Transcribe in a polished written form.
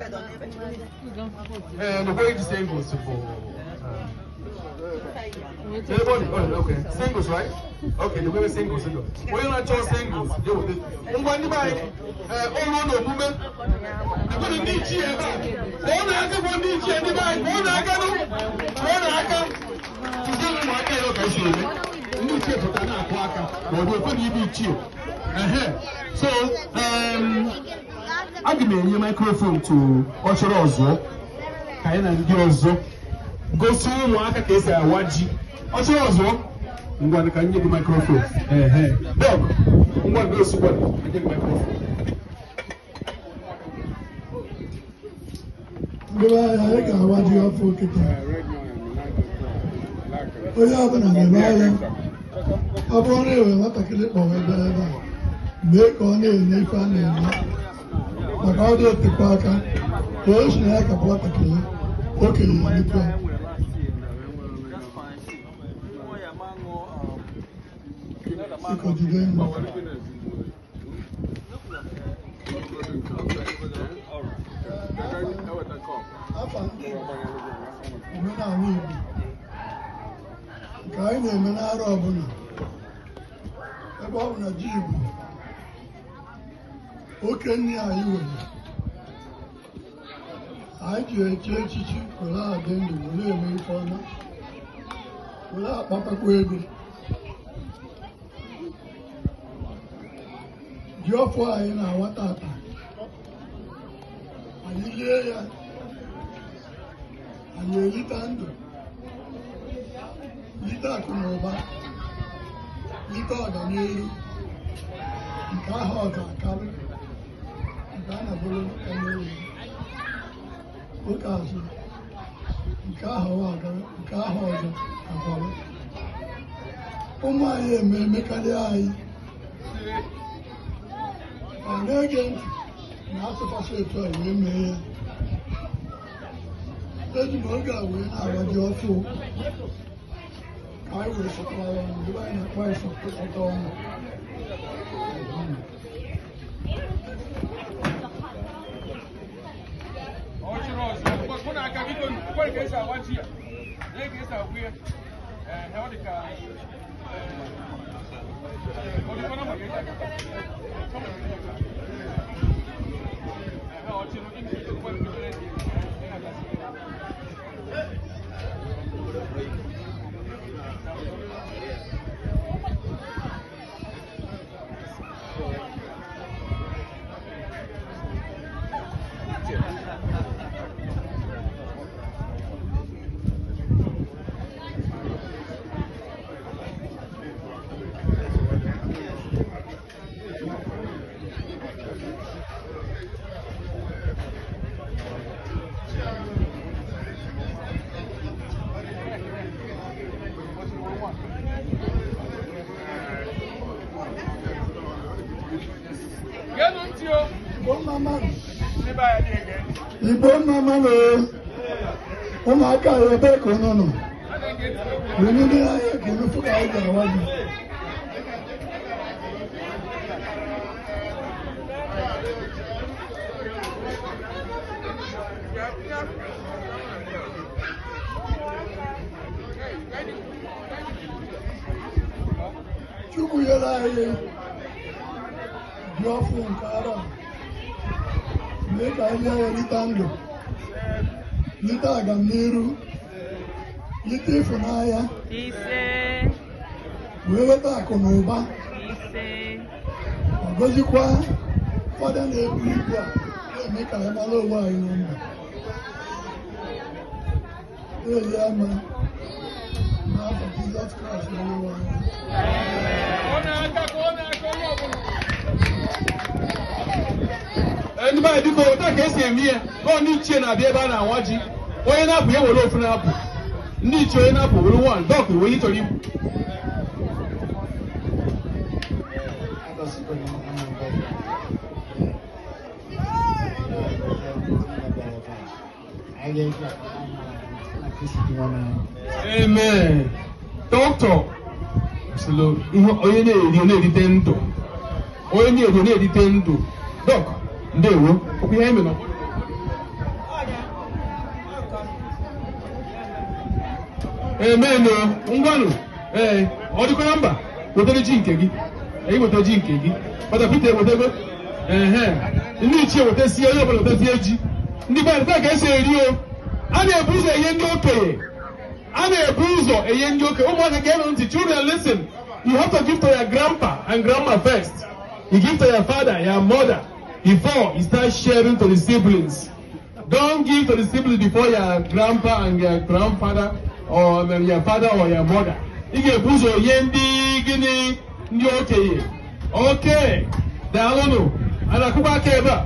The way the singles for. Okay, singles, right? Okay, the women singles. We're not just singles. One by all no woman. I'm going to need you. One I can need you. One I can. To see my kind of issue. You take it on a quacker. Or we're going to be you. So, I'll give me a microphone to Ocho Ozo. Kaina and Ozo. Go through Waka Kesa Waji. Ocho Ozo. I'm going to give the microphone. Dog. I'm going to go support. I get the microphone. I think I want you up for it. Oh, yeah, but I'm not a clip of it. Make on it, make on it. But how do you take back? First, I can put a clip. Okay, you need to. Because you didn't know. Kaine menaro abuna. Eba una jibu. Okeni ayiwe. Aji echichi kola adendi wole eme ifona. Kola papa kwego. Diofo ayi na watata. Ayile ya. Ayeli tando. Lita kunoba. Lita Danielu. Nkaha Zakari. Nkana bolo Danielu. Okazi. Nkaha Wakari. Nkaha Zakari. Umaye mekali ayi. Again, not the first way to a women. Then you go away now, your fool. I will supply on the line of price of put on. Ibon mama no. O ma ka re be ko no no. We ni ni aye ki no fuka ai ga wa ni. Chuku ya la aye. Yo fu nkara. Leta ya litando. Lita gamiru. Lita funaya. Ise. Wewe ta konoba. Ise. Ogoji kwa. Father na ebibia. Make a malo wa inumba. Ama. Na for Jesus Christ no one. Anybody do go that case here. Go need chain na be eba na waji. Oye na bu e wo lo fun na bu. Ni chain na bu wo one dog we need to leave. Amen. Doctor. Silo oye na edite ndo. Oye na edite ndo. Doc, ndewo. Obi ha eme no. Amen. Ngwanu. Ọ dịkwa na mba. Wetara ji nke gị. Weta ji nke gị. Mata Peter wetego. Ndị ichie wetasi onye ọbụla wetasie ji. Ndị be anyị ka esi eri o. A na-ebu ụzọ enye ndị okenye. A na-ebu ụzọ enye ndị okenye. Ụmụaka ga-ege ntị. Children, listen. You have to give to your grandpa and grandma first. You give to your father, your mother, before you start sharing to the siblings. Don't give to the siblings before your grandpa and your grandfather or your father or your mother. You get buzo yendi gini ndi okenye. Okay. Daalụnụ. Ana kuba keba.